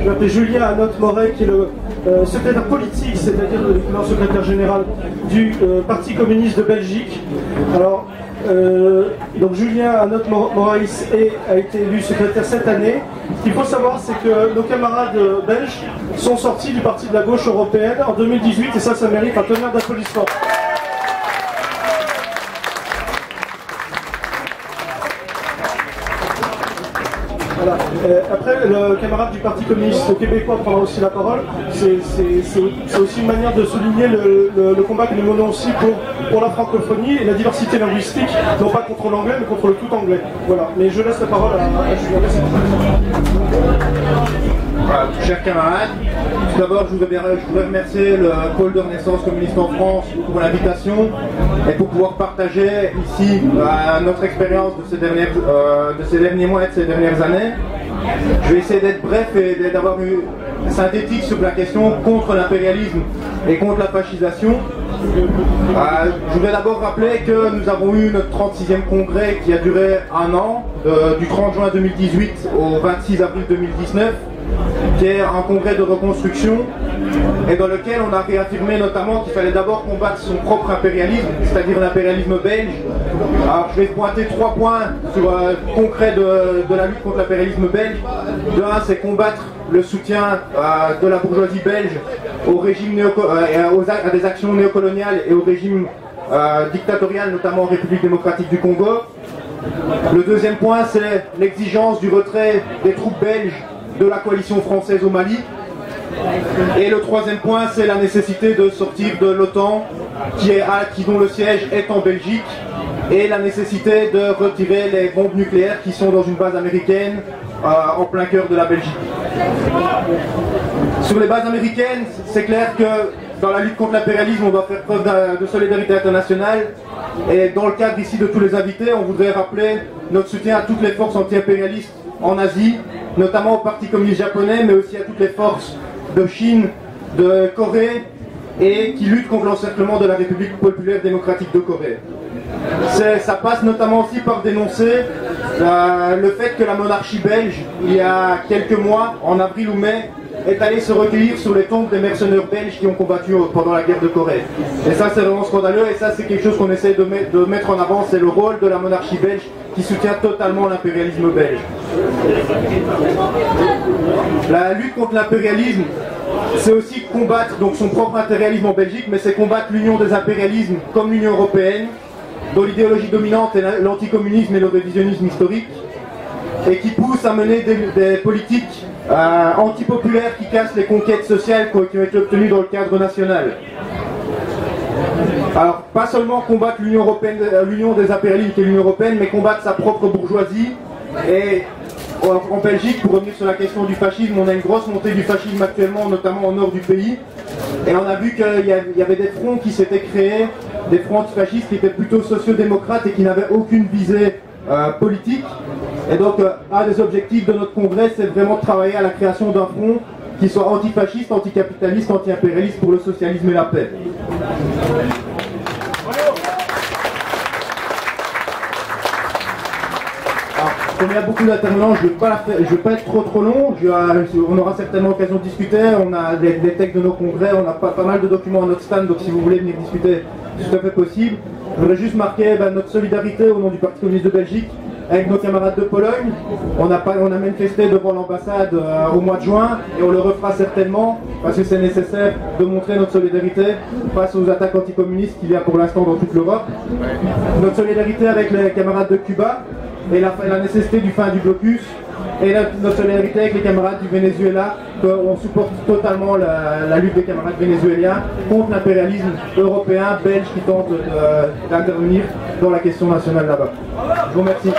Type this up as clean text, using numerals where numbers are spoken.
Je m'appelle Julien Anotte-Moret, qui est le secrétaire politique, c'est-à-dire le secrétaire général du Parti communiste de Belgique. Alors, donc Julien Anotte-Moret a été élu secrétaire cette année. Ce qu'il faut savoir, c'est que nos camarades belges sont sortis du Parti de la gauche européenne en 2018, et ça mérite un tonnerre d'applaudissements. Voilà. Après, le camarade du Parti communiste québécois prendra aussi la parole. C'est aussi une manière de souligner le combat que nous menons aussi pour la francophonie et la diversité linguistique, non pas contre l'anglais, mais contre le tout anglais. Voilà. Mais je laisse la parole à Julien. Voilà, chers camarades, tout d'abord je voudrais remercier le pôle de Renaissance communiste en France pour l'invitation et pour pouvoir partager ici notre expérience de ces derniers mois et de ces dernières années. Je vais essayer d'être bref et d'avoir une synthétique sur la question contre l'impérialisme et contre la fascisation. Je voudrais d'abord rappeler que nous avons eu notre 36e congrès qui a duré un an, du 30 juin 2018 au 26 avril 2019. Qui est un congrès de reconstruction et dans lequel on a réaffirmé notamment qu'il fallait d'abord combattre son propre impérialisme, c'est-à-dire l'impérialisme belge. Alors je vais pointer 3 points concrets de la lutte contre l'impérialisme belge. De un, c'est combattre le soutien de la bourgeoisie belge au régime à des actions néocoloniales et au régime dictatorial, notamment en République démocratique du Congo. Le deuxième point, c'est l'exigence du retrait des troupes belges de la coalition française au Mali. Et le troisième point, c'est la nécessité de sortir de l'OTAN, dont le siège est en Belgique, et la nécessité de retirer les bombes nucléaires qui sont dans une base américaine en plein cœur de la Belgique. Sur les bases américaines, c'est clair que dans la lutte contre l'impérialisme, on doit faire preuve de solidarité internationale. Et dans le cadre ici de tous les invités, on voudrait rappeler notre soutien à toutes les forces anti-impérialistes en Asie, notamment au Parti communiste japonais, mais aussi à toutes les forces de Chine, de Corée, et qui luttent contre l'encerclement de la République populaire démocratique de Corée. Ça passe notamment aussi par dénoncer le fait que la monarchie belge, il y a quelques mois, en avril ou mai, est allée se recueillir sur les tombes des mercenaires belges qui ont combattu pendant la guerre de Corée. Et ça, c'est vraiment scandaleux, et ça, c'est quelque chose qu'on essaie de mettre en avant, c'est le rôle de la monarchie belge qui soutient totalement l'impérialisme belge. La lutte contre l'impérialisme, c'est aussi combattre donc son propre impérialisme en Belgique, mais c'est combattre l'union des impérialismes comme l'Union européenne, dont l'idéologie dominante est l'anticommunisme et le révisionnisme historique, et qui pousse à mener des politiques antipopulaires qui cassent les conquêtes sociales qui ont été obtenues dans le cadre national. Alors, pas seulement combattre l'union des impérialismes qui est l'Union européenne, mais combattre sa propre bourgeoisie. Et en Belgique, pour revenir sur la question du fascisme, on a une grosse montée du fascisme actuellement, notamment au nord du pays. Et on a vu qu'il y avait des fronts qui s'étaient créés, des fronts antifascistes qui étaient plutôt sociodémocrates et qui n'avaient aucune visée politique. Et donc, un des objectifs de notre congrès, c'est vraiment de travailler à la création d'un front qui soit antifasciste, anticapitaliste, anti-impérialiste pour le socialisme et la paix. Alors, comme il y a beaucoup d'intervenants, je ne vais pas être trop long. On aura certainement l'occasion de discuter. On a des textes de nos congrès, on a pas mal de documents à notre stand, donc si vous voulez venir discuter, c'est tout à fait possible. Je voudrais juste marquer notre solidarité au nom du Parti communiste de Belgique avec nos camarades de Pologne. On a manifesté devant l'ambassade au mois de juin et on le refera certainement parce que c'est nécessaire de montrer notre solidarité face aux attaques anticommunistes qu'il y a pour l'instant dans toute l'Europe. Notre solidarité avec les camarades de Cuba et la nécessité du fin du blocus et notre solidarité avec les camarades du Venezuela, qu'on supporte totalement la lutte des camarades vénézuéliens contre l'impérialisme européen, belge qui tente d'intervenir dans la question nationale là-bas. Je vous remercie.